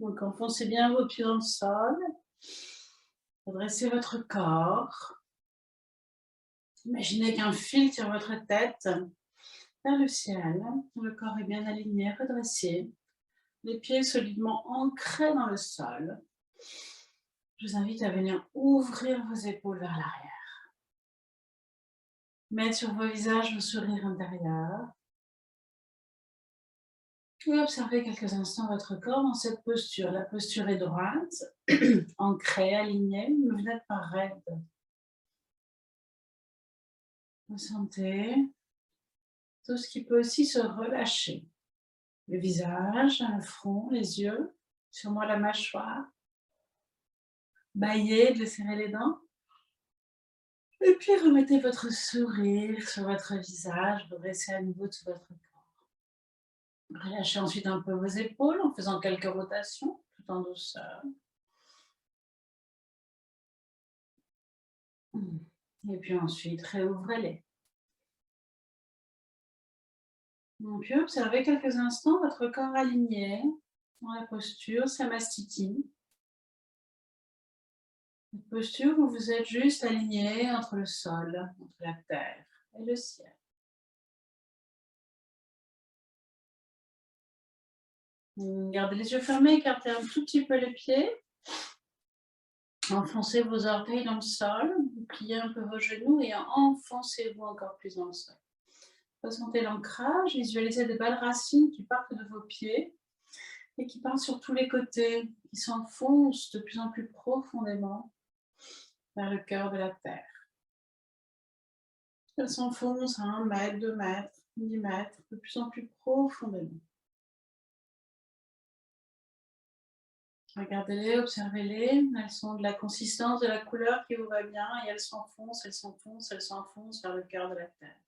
Donc, enfoncez bien vos pieds dans le sol. Redressez votre corps. Imaginez qu'un fil tire votre tête vers le ciel. Le corps est bien aligné, redressé. Les pieds solidement ancrés dans le sol. Je vous invite à venir ouvrir vos épaules vers l'arrière. Mettre sur vos visages vos sourires intérieurs. Et observez quelques instants votre corps dans cette posture. La posture est droite, ancrée, alignée, mais vous n'êtes pas raide. Ressentez tout ce qui peut aussi se relâcher. Le visage, le front, les yeux, sûrement la mâchoire. Baillez, de serrer les dents. Et puis remettez votre sourire sur votre visage, redressez à nouveau tout votre corps. Relâchez ensuite un peu vos épaules en faisant quelques rotations, tout en douceur. Et puis ensuite, réouvrez-les. Et puis observez quelques instants votre corps aligné dans la posture Samastiti. Une posture où vous êtes juste aligné entre le sol, entre la terre et le ciel. Gardez les yeux fermés, écartez un tout petit peu les pieds. Enfoncez vos orteils dans le sol, pliez un peu vos genoux et enfoncez-vous encore plus dans le sol. Ressentez l'ancrage, visualisez des belles racines qui partent de vos pieds et qui partent sur tous les côtés, qui s'enfoncent de plus en plus profondément vers le cœur de la terre. Elles s'enfoncent à 1 mètre, 2 mètres, 10 mètres, de plus en plus profondément. Regardez-les, observez-les. Elles sont de la consistance, de la couleur qui vous va bien et elles s'enfoncent, elles s'enfoncent, elles s'enfoncent vers le cœur de la terre.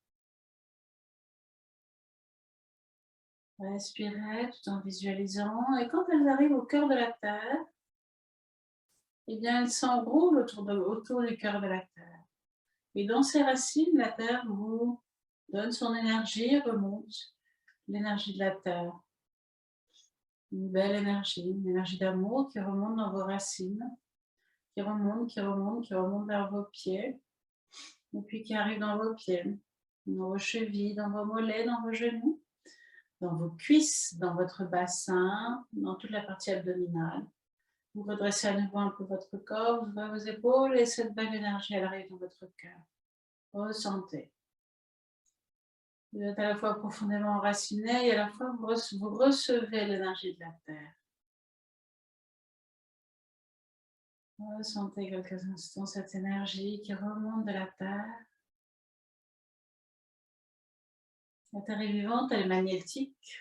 Respirez tout en visualisant et quand elles arrivent au cœur de la terre, eh bien elles s'enroulent autour du cœur de la terre. Et dans ces racines, la terre vous donne son énergie, remonte l'énergie de la terre. Une belle énergie, une énergie d'amour qui remonte dans vos racines, qui remonte, qui remonte, qui remonte vers vos pieds, et puis qui arrive dans vos pieds, dans vos chevilles, dans vos mollets, dans vos genoux, dans vos cuisses, dans votre bassin, dans toute la partie abdominale. Vous redressez à nouveau un peu votre corps, vous ouvrez vos épaules et cette belle énergie, elle arrive dans votre cœur. Ressentez. Vous êtes à la fois profondément enraciné et à la fois vous recevez l'énergie de la terre. Ressentez quelques instants cette énergie qui remonte de la terre. La terre est vivante, elle est magnétique.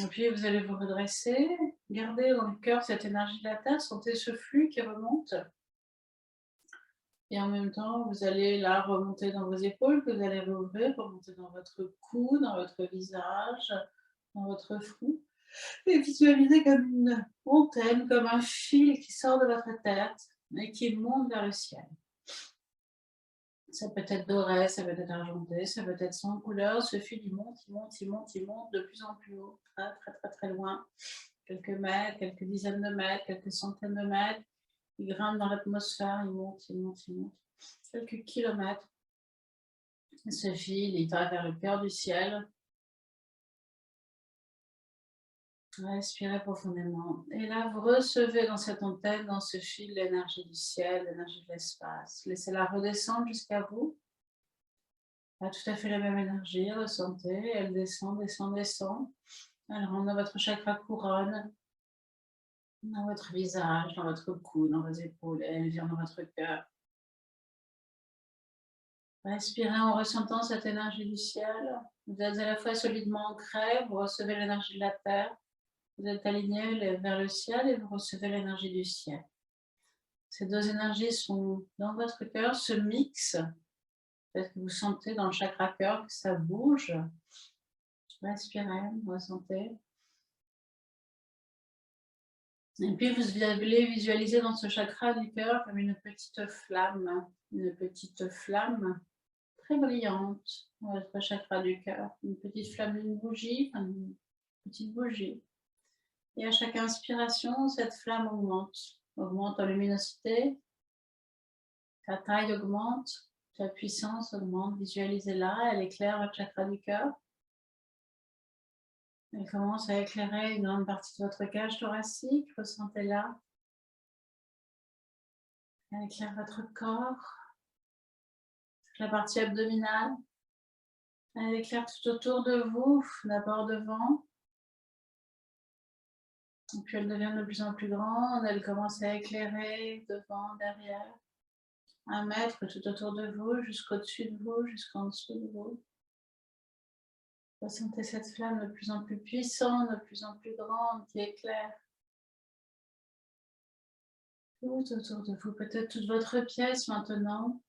Et puis vous allez vous redresser, gardez dans le cœur cette énergie de la terre, sentez ce flux qui remonte. Et en même temps, vous allez là remonter dans vos épaules, que vous allez rouvrir, remonter dans votre cou, dans votre visage, dans votre front. Et visualisez comme une antenne, comme un fil qui sort de votre tête et qui monte vers le ciel. Ça peut être doré, ça peut être argenté, ça peut être sans couleur. Ce fil, il monte, il monte, il monte, il monte de plus en plus haut, très, très, très, très loin. Quelques mètres, quelques dizaines de mètres, quelques centaines de mètres. Il grimpe dans l'atmosphère, il monte, il monte, il monte. Quelques kilomètres. Ce fil, il va vers le cœur du ciel. Respirez profondément. Et là, vous recevez dans cette antenne, dans ce fil, l'énergie du ciel, l'énergie de l'espace. Laissez-la redescendre jusqu'à vous. Pas tout à fait la même énergie, ressentez. Elle descend, descend, descend. Elle rentre dans votre chakra couronne, dans votre visage, dans votre cou, dans vos épaules. Et elle vient dans votre cœur. Respirez en ressentant cette énergie du ciel. Vous êtes à la fois solidement ancré, vous recevez l'énergie de la terre. Vous êtes aligné vers le ciel et vous recevez l'énergie du ciel. Ces deux énergies sont dans votre cœur, se mixent. Peut-être que vous sentez dans le chakra cœur que ça bouge. Respirez, ressentez. Et puis vous allez visualiser dans ce chakra du cœur comme une petite flamme très brillante dans votre chakra du cœur. Une petite flamme d'une bougie, une petite bougie. Et à chaque inspiration, cette flamme augmente. Augmente en luminosité, ta taille augmente, ta puissance augmente. Visualisez-la, elle éclaire votre chakra du cœur. Elle commence à éclairer une grande partie de votre cage thoracique. Ressentez-la. Elle éclaire votre corps, toute la partie abdominale. Elle éclaire tout autour de vous, d'abord devant. Et puis elle devient de plus en plus grande. Elle commence à éclairer devant, derrière. 1 mètre tout autour de vous, jusqu'au-dessus de vous, jusqu'en dessous de vous. Ressentez cette flamme de plus en plus puissante, de plus en plus grande, qui éclaire tout autour de vous, peut-être toute votre pièce maintenant.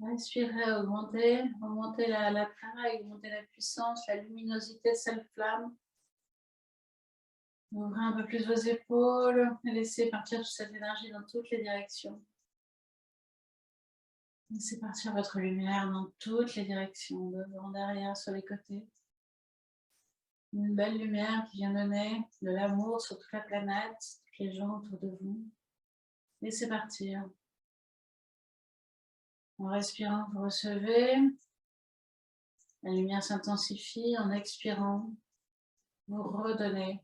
Respirez, augmentez la taille, augmentez la puissance, la luminosité de cette flamme. Ouvrez un peu plus vos épaules et laissez partir toute cette énergie dans toutes les directions. Laissez partir votre lumière dans toutes les directions, devant, derrière, sur les côtés. Une belle lumière qui vient donner de l'amour sur toute la planète, toutes les gens autour de vous. Laissez partir. En respirant, vous recevez. La lumière s'intensifie. En expirant, vous redonnez.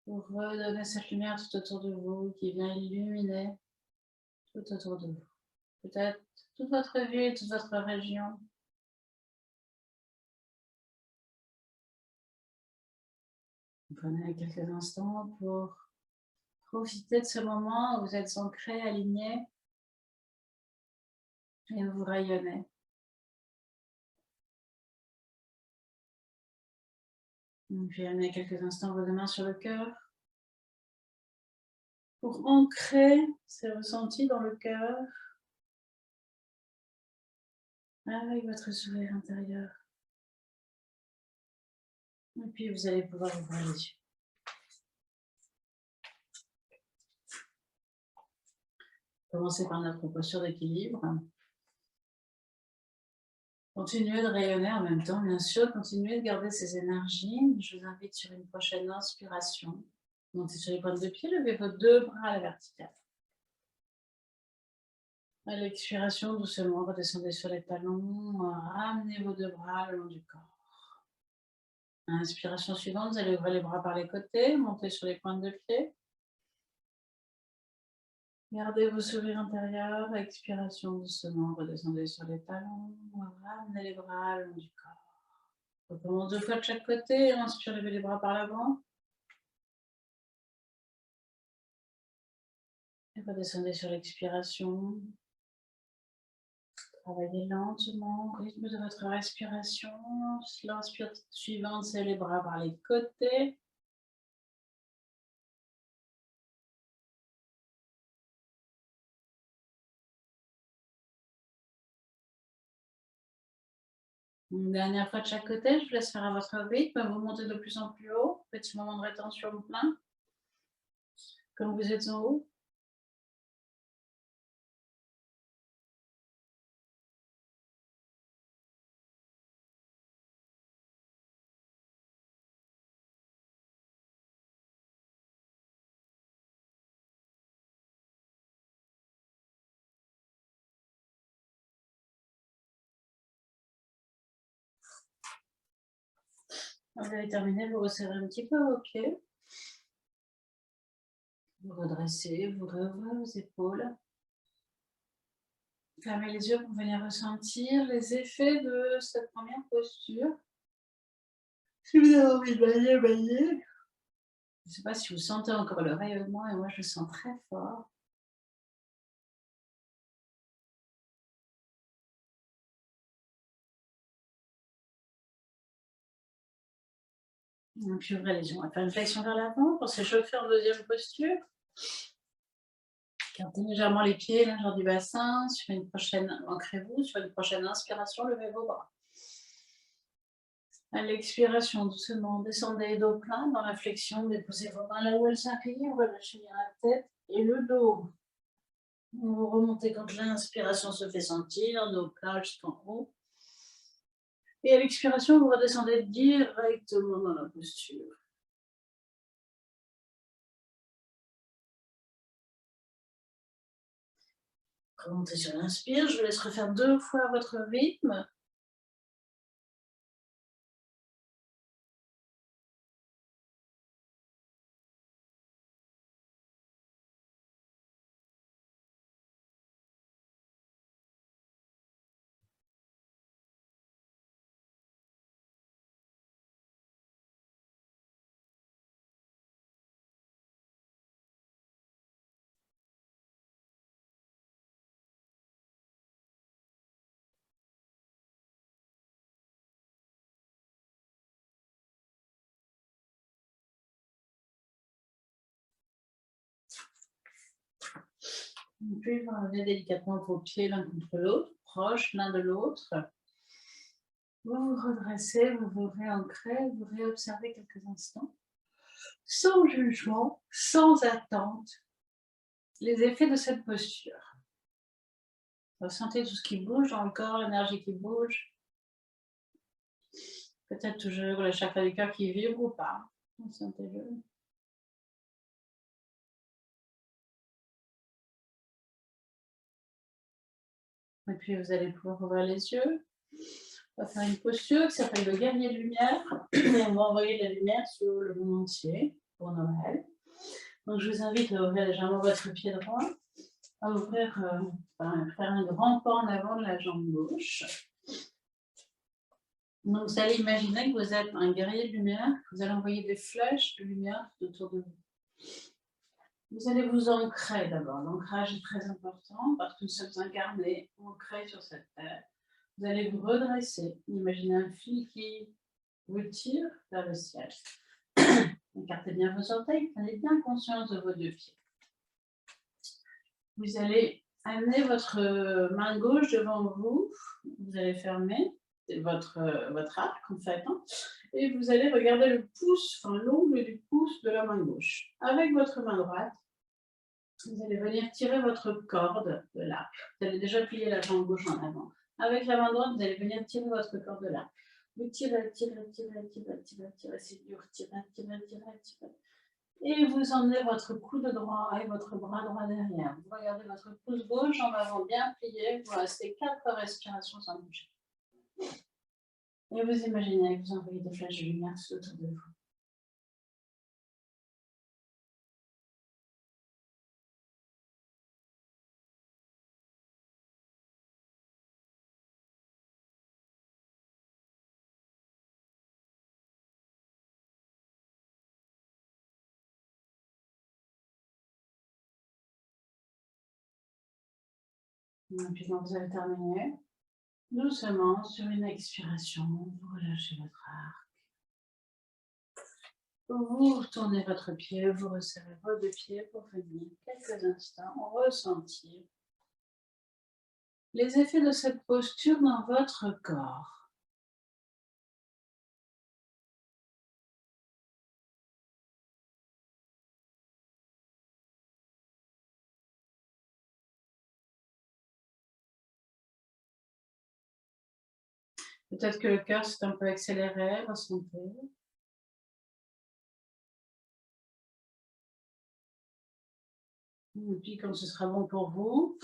Vous redonnez cette lumière tout autour de vous qui vient illuminer tout autour de vous. Peut-être toute votre ville, toute votre région. Prenez quelques instants pour profiter de ce moment où vous êtes ancré, aligné et où vous rayonnez. Puis amenez quelques instants vos mains sur le cœur pour ancrer ces ressentis dans le cœur avec votre sourire intérieur. Et puis vous allez pouvoir ouvrir les yeux. Commencez par notre posture d'équilibre. Continuez de rayonner en même temps, bien sûr. Continuez de garder ces énergies. Je vous invite sur une prochaine inspiration. Montez sur les pointes de pied, levez vos 2 bras à la verticale. À l'expiration, doucement, redescendez sur les talons. Ramenez vos 2 bras le long du corps. Inspiration suivante, vous allez ouvrir les bras par les côtés, montez sur les pointes de pied. Gardez vos sourires intérieurs. Expiration doucement, redescendez sur les talons. Ramenez les bras le long du corps. On recommence 2 fois de chaque côté. Inspire, levez les bras par l'avant. Et redescendez sur l'expiration. Travaillez lentement au rythme de votre respiration. L'inspiration suivante, c'est les bras par les côtés. Une dernière fois de chaque côté, je vous laisse faire à votre rythme. Vous montez de plus en plus haut. Petit moment de rétention plein. Quand vous êtes en haut. Quand vous avez terminé, vous resserrez un petit peu vos pieds. Vous redressez, vous réouvrez vos épaules. Fermez les yeux pour venir ressentir les effets de cette première posture. Si vous avez envie de bailler, baillez. Je ne sais pas si vous sentez encore le rayonnement, et moi je le sens très fort. Et puis ouvrez les yeux. On va faire une flexion vers l'avant pour s'échauffer en deuxième posture. Gardez légèrement les pieds, largeur du bassin. Sur une prochaine, ancrez-vous. Sur une prochaine inspiration, levez vos bras. À l'expiration, doucement, descendez dos plein dans la flexion. Déposez vos mains là où elles arrivent. Relâchez bien la tête et le dos. Vous remontez quand l'inspiration se fait sentir, donc là jusqu'en haut. Et à l'expiration, vous redescendez directement dans la posture. Remontez sur l'inspire, je vous laisse refaire 2 fois votre rythme. Puis vous ramenez délicatement vos pieds l'un contre l'autre, proches l'un de l'autre. Vous vous redressez, vous vous réancrez, vous réobservez quelques instants, sans jugement, sans attente, les effets de cette posture. Ressentez tout ce qui bouge dans le corps, l'énergie qui bouge. Peut-être toujours le chakra du cœur qui vibre ou pas. Ressentez-le. Et puis vous allez pouvoir ouvrir les yeux. On va faire une posture qui s'appelle le guerrier de lumière. Et on va envoyer de la lumière sur le monde entier pour Noël. Donc je vous invite à ouvrir légèrement votre pied droit, à ouvrir, faire un grand pas en avant de la jambe gauche. Donc vous allez imaginer que vous êtes un guerrier de lumière, que vous allez envoyer des flèches de lumière tout autour de vous. Vous allez vous ancrer d'abord. L'ancrage est très important parce que nous sommes incarnés, ancrés sur cette terre. Vous allez vous redresser. Imaginez un fil qui vous tire vers le ciel. Écartez bien vos orteils, prenez bien conscience de vos 2 pieds. Vous allez amener votre main gauche devant vous. Vous allez fermer votre arc en fait. Et vous allez regarder le pouce, enfin l'ongle du pouce de la main gauche. Avec votre main droite, vous allez venir tirer votre corde de l'arc. Vous allez déjà plier la jambe gauche en avant. Avec la main droite, vous allez venir tirer votre corde de l'arc. Vous tirez, tirez, tirez, tirez, tirez, tirez, c'est dur, tirez, tirez, tirez, tirez. Et vous emmenez votre coude droit et votre bras droit derrière. Vous regardez votre pouce gauche en avant bien plié. Vous restez 4 respirations sans bouger. Et vous imaginez que vous envoyez des flèches de lumière tout autour de vous. Et puis quand vous avez terminé, doucement, sur une expiration, vous relâchez votre arc. Vous tournez votre pied, vous resserrez vos 2 pieds pour venir quelques instants ressentir les effets de cette posture dans votre corps. Peut-être que le cœur s'est un peu accéléré, ressentez. Et puis quand ce sera bon pour vous,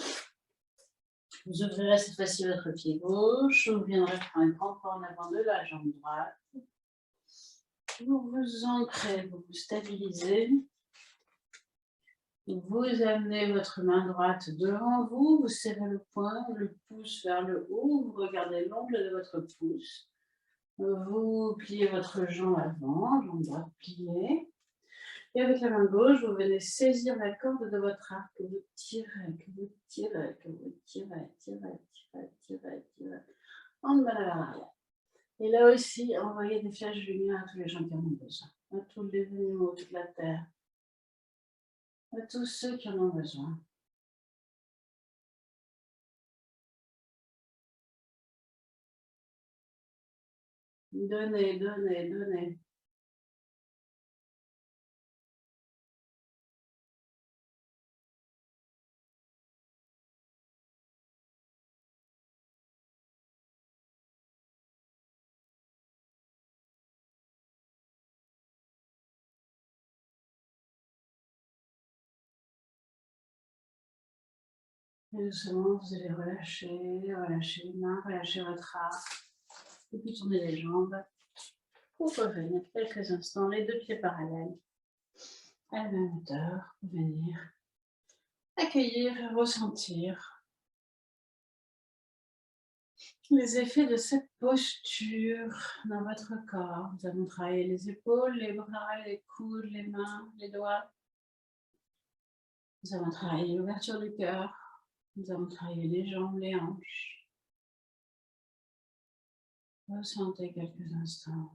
vous ouvrirez cette fois-ci votre pied gauche, vous viendrez faire un grand pas en avant de la jambe droite. Vous vous ancrez, vous vous stabilisez. Vous amenez votre main droite devant vous, vous serrez le poing, le pouce vers le haut, vous regardez l'ongle de votre pouce. Vous pliez votre jambe avant, jambe droite pliée. Et avec la main gauche, vous venez saisir la corde de votre arc, que vous tirez, que vous tirez, que vous tirez, tirez, tirez, tirez, tirez, en bas vers l'arrière. Et là aussi, envoyez des flèches de lumière à tous les gens qui en ont besoin, à tous les animaux, toute la terre, à tous ceux qui en ont besoin. Donnez, donnez, donnez. Et doucement, vous allez relâcher les mains, relâcher votre art. Et puis tourner les jambes. Pour revenir quelques instants, les deux pieds parallèles. À la même hauteur, pour venir accueillir et ressentir les effets de cette posture dans votre corps. Nous avons travaillé les épaules, les bras, les coudes, les mains, les doigts. Nous avons travaillé l'ouverture du cœur. Nous avons travaillé les jambes, les hanches. Ressentez quelques instants.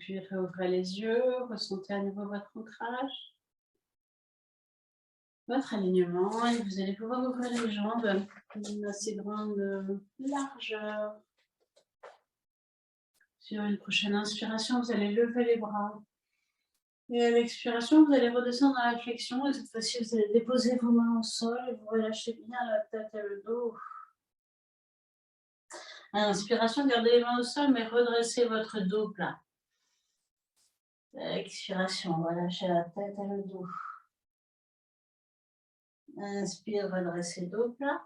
Puis réouvrez les yeux, ressentez à nouveau votre ancrage, votre alignement, et vous allez pouvoir ouvrir les jambes d'une assez grande largeur. Sur une prochaine inspiration, vous allez lever les bras. Et à l'expiration, vous allez redescendre dans la flexion, et cette fois-ci, vous allez déposer vos mains au sol et vous relâchez bien la tête et le dos. À l'inspiration, gardez les mains au sol, mais redressez votre dos plat. Expiration, relâchez la tête et le dos. Inspire, redressez le dos plat.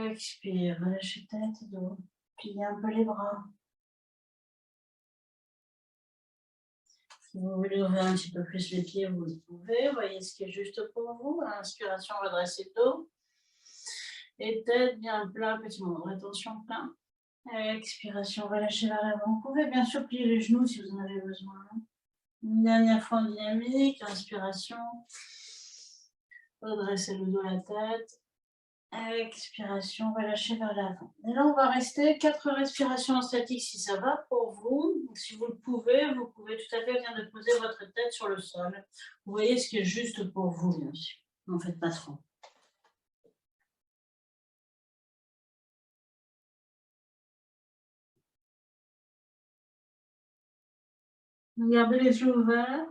Expire, relâchez tête et dos. Pliez un peu les bras. Si vous voulez ouvrir un petit peu plus les pieds, vous le pouvez. Voyez ce qui est juste pour vous. Inspiration, redressez le dos. Et tête bien plat, petit moment de rétention plein. Expiration, relâchez vers l'avant. Vous pouvez bien sûr plier les genoux si vous en avez besoin. Une dernière fois en dynamique, inspiration. Redressez le dos, la tête. Expiration, relâchez vers l'avant. Et là, on va rester 4 respirations en statique si ça va pour vous. Si vous le pouvez, vous pouvez tout à fait bien déposer votre tête sur le sol. Vous voyez ce qui est juste pour vous, bien sûr. N'en faites pas trop. Gardez les yeux ouverts.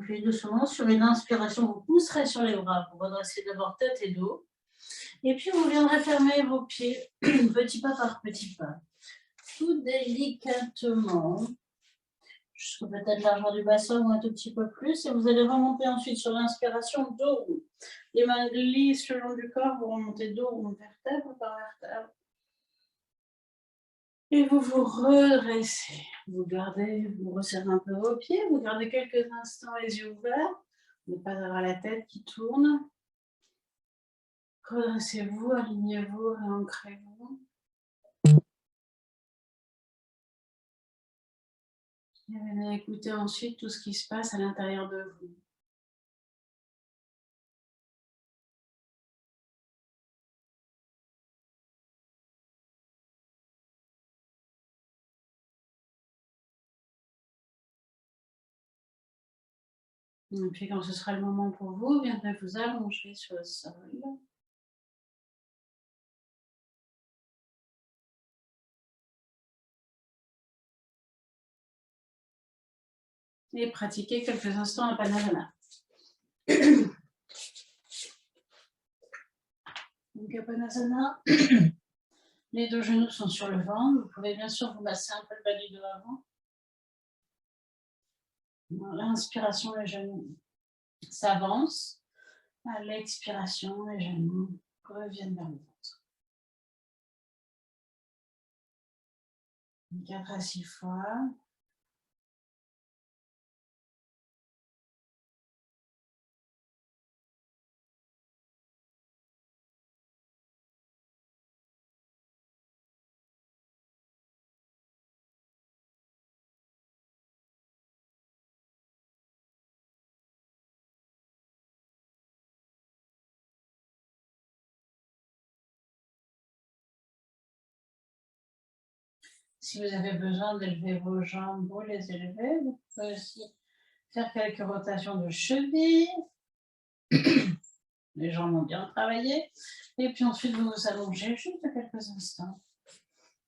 Puis doucement, sur une inspiration, vous pousserez sur les bras pour redresser d'abord tête et dos. Et puis, vous viendrez fermer vos pieds, petit pas par petit pas. Tout délicatement, jusqu'à peut-être l'argent du bassin ou un tout petit peu plus. Et vous allez remonter ensuite sur l'inspiration, dos rond. Les mains glissent le long du corps, vous remontez dos rond, vertèbre par vertèbre. Et vous vous redressez. Vous gardez, vous resserrez un peu vos pieds, vous gardez quelques instants les yeux ouverts. Ne pas avoir la tête qui tourne. Redressez-vous, alignez-vous, réancrez-vous. Et venez écouter ensuite tout ce qui se passe à l'intérieur de vous. Et puis quand ce sera le moment pour vous, vous viendrez vous allonger sur le sol. Et pratiquer quelques instants à Panasana. Donc à Panasana, les deux genoux sont sur le ventre. Vous pouvez bien sûr vous masser un peu le bas du dos avant. À l'inspiration, les genoux s'avancent. À l'expiration, les genoux reviennent vers le ventre. 4 à 6 fois. Si vous avez besoin d'élever vos jambes, vous les élevez. Vous pouvez aussi faire quelques rotations de cheville. Les jambes ont bien travaillé. Et puis ensuite, vous vous allongez juste quelques instants.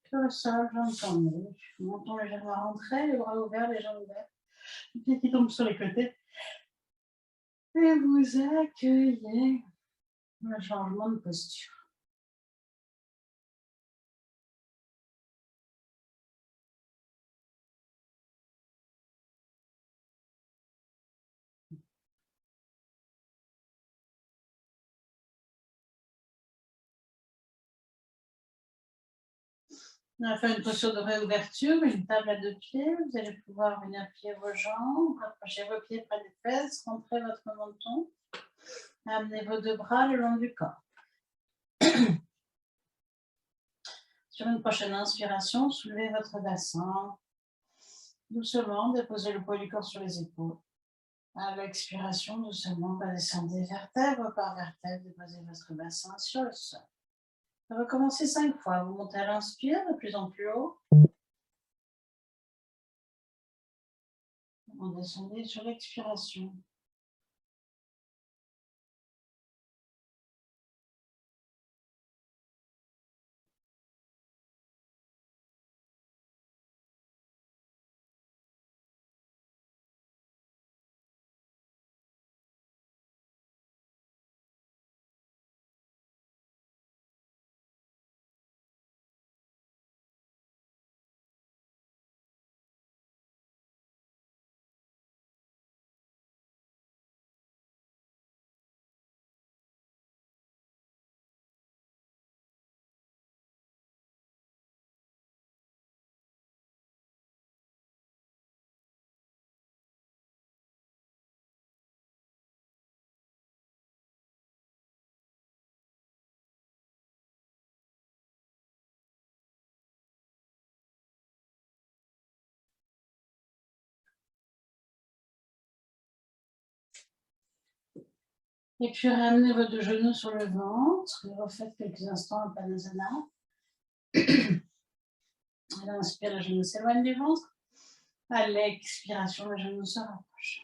Sur le sol, jambes tendues. Menton légèrement rentré, les bras ouverts, les jambes ouvertes. Les pieds qui tombent sur les côtés. Et vous accueillez le changement de posture. On va faire une posture de réouverture, une table à 2 pieds. Vous allez pouvoir venir plier vos jambes, rapprocher vos pieds près des fesses, rentrez votre menton. Amenez vos 2 bras le long du corps. Sur une prochaine inspiration, soulevez votre bassin. Doucement, déposez le poids du corps sur les épaules. À l'expiration, doucement, descendez vertèbre par vertèbre, déposez votre bassin sur le sol. Recommencez 5 fois. Vous montez à l'inspire, de plus en plus haut. Vous descendez sur l'expiration. Et puis ramenez vos 2 genoux sur le ventre et refaites quelques instants un Padasana. À l'inspire, le genou s'éloigne du ventre. À l'expiration, le genou se rapproche.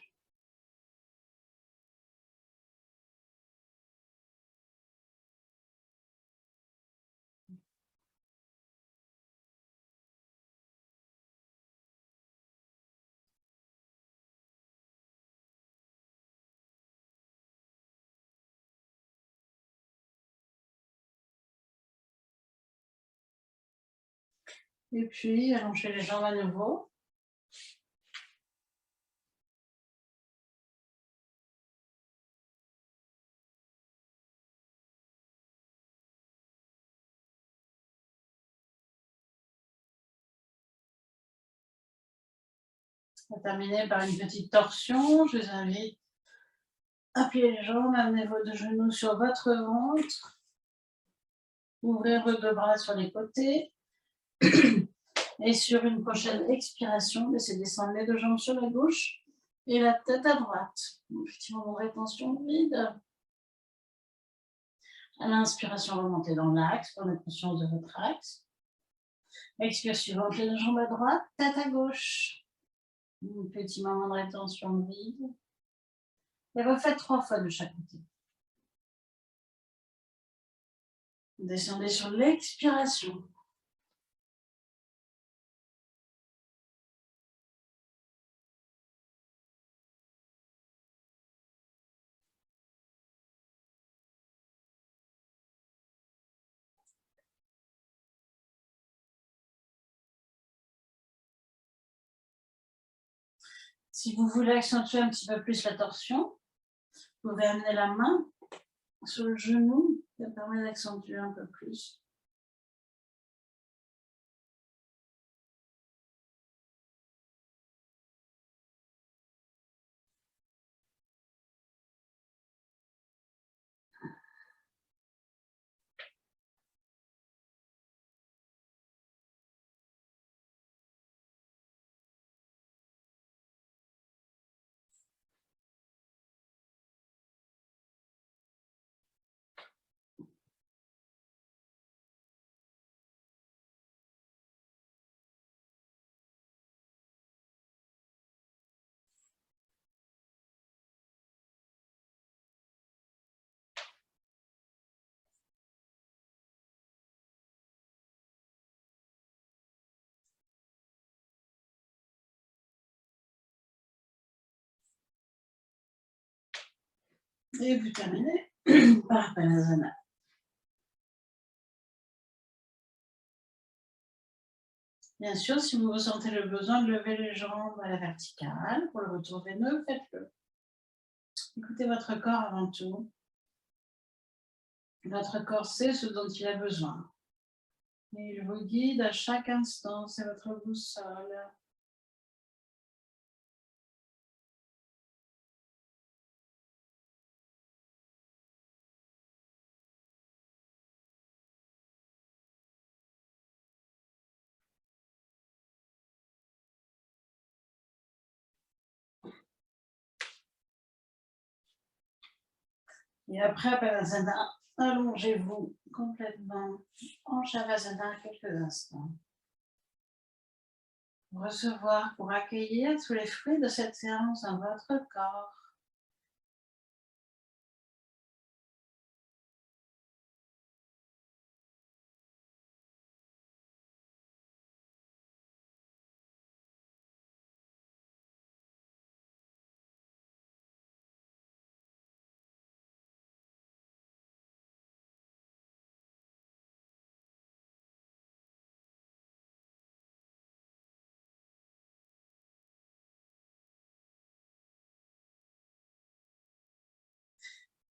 Et puis, allongez les jambes à nouveau. On va terminer par une petite torsion. Je vous invite à plier les jambes, amenez vos 2 genoux sur votre ventre. Ouvrez vos 2 bras sur les côtés. Et sur une prochaine expiration, laissez descendre les 2 jambes sur la gauche et la tête à droite. Petit moment de rétention vide. À l'inspiration, remontez dans l'axe, prenez conscience de votre axe. Expire suivante, les 2 jambes à droite, tête à gauche. Un petit moment de rétention vide. Et refaites 3 fois de chaque côté. Descendez sur l'expiration. Si vous voulez accentuer un petit peu plus la torsion, vous pouvez amener la main sur le genou. Ça permet d'accentuer un peu plus. Et vous terminez par Padasana. Bien sûr, si vous ressentez le besoin de lever les jambes à la verticale pour le retour veineux, faites-le. Écoutez votre corps avant tout. Votre corps sait ce dont il a besoin. Et il vous guide à chaque instant, c'est votre boussole. Et après Padasana, allongez-vous complètement en Shavasana quelques instants. Pour recevoir, pour accueillir tous les fruits de cette séance dans votre corps.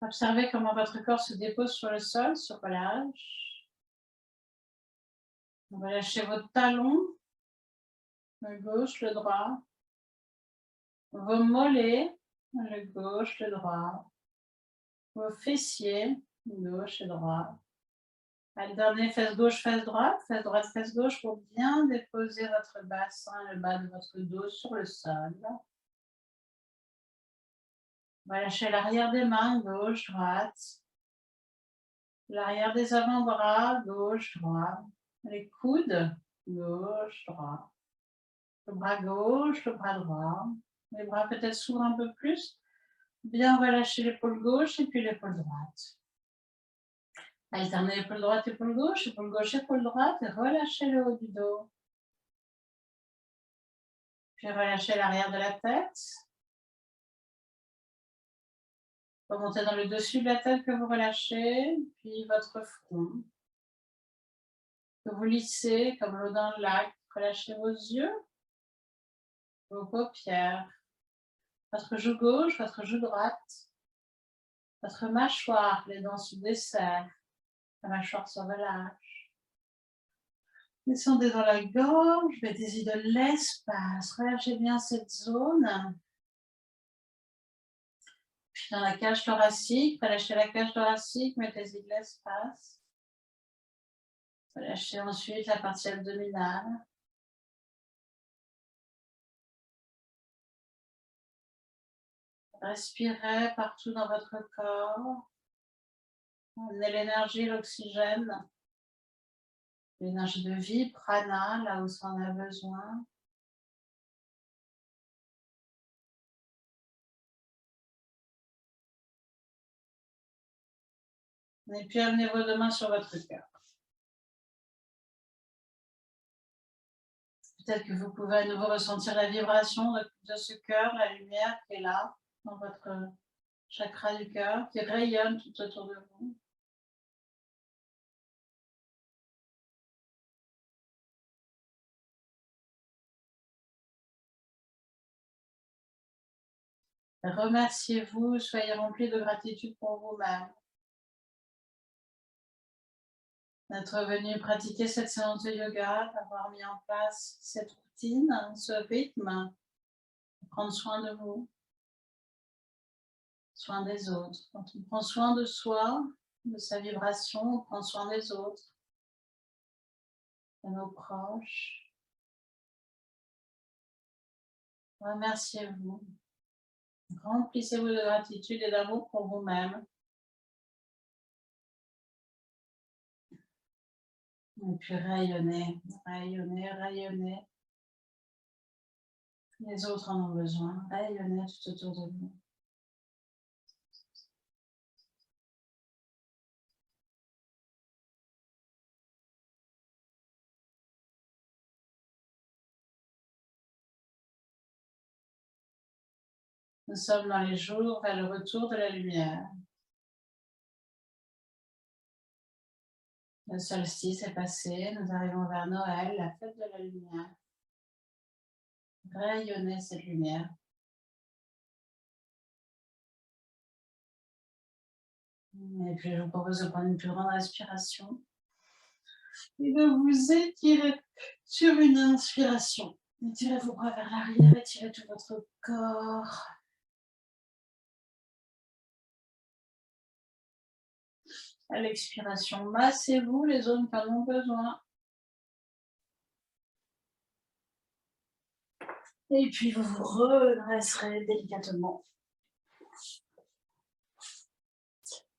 Observez comment votre corps se dépose sur le sol, se relâche. On va lâcher votre talon, le gauche, le droit. Vos mollets, le gauche, le droit. Vos fessiers, gauche et droit. Alternez fesse gauche, fesse droite, fesse gauche pour bien déposer votre bassin, le bas de votre dos sur le sol. On va lâcher l'arrière des mains, gauche, droite. L'arrière des avant-bras, gauche, droite. Les coudes, gauche, droite. Le bras gauche, le bras droit. Les bras peut-être s'ouvrent un peu plus. Bien relâcher l'épaule gauche et puis l'épaule droite. Alternez épaule droite, épaule gauche, épaule droite et relâchez le haut du dos. Puis relâchez l'arrière de la tête. Remontez dans le dessus de la tête que vous relâchez, puis votre front. Que vous lissez comme l'eau dans le lac. Relâchez vos yeux, vos paupières. Votre joue gauche, votre joue droite. Votre mâchoire, les dents se desserrent. La mâchoire se relâche. Descendez dans la gorge, mettez-y de l'espace. Relâchez bien cette zone. Puis dans la cage thoracique, relâchez la cage thoracique, mettez-y de l'espace. Relâchez ensuite la partie abdominale. Respirez partout dans votre corps. Emmenez l'énergie, l'oxygène, l'énergie de vie, prana, là où ça en a besoin. Et puis amenez vos deux mains sur votre cœur. Peut-être que vous pouvez à nouveau ressentir la vibration de ce cœur, la lumière qui est là, dans votre chakra du cœur, qui rayonne tout autour de vous. Remerciez-vous, soyez remplis de gratitude pour vous-même d'être venu pratiquer cette séance de yoga, d'avoir mis en place cette routine, ce rythme, prendre soin de vous, soin des autres. Quand on prend soin de soi, de sa vibration, on prend soin des autres, de nos proches. Remerciez-vous. Remplissez-vous de gratitude et d'amour pour vous-même. Et puis rayonnez, rayonnez, rayonnez. Les autres en ont besoin. Rayonnez tout autour de vous. Nous sommes dans les jours vers le retour de la lumière. Le solstice est passé, nous arrivons vers Noël, la fête de la lumière. Rayonnez cette lumière. Et puis je vous propose de prendre une plus grande respiration et de vous étirer sur une inspiration. Étirez vos bras vers l'arrière, étirez tout votre corps. À l'expiration, massez-vous les zones qui en ont besoin. Et puis vous vous redresserez délicatement.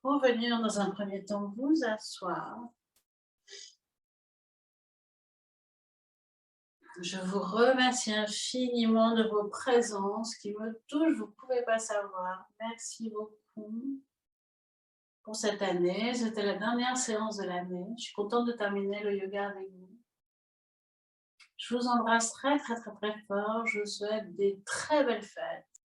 Revenir dans un premier temps, vous asseoir. Je vous remercie infiniment de vos présences qui me touchent, vous ne pouvez pas savoir. Merci beaucoup pour cette année. C'était la dernière séance de l'année. Je suis contente de terminer le yoga avec vous. Je vous embrasse très, très, très, très fort. Je vous souhaite des très belles fêtes.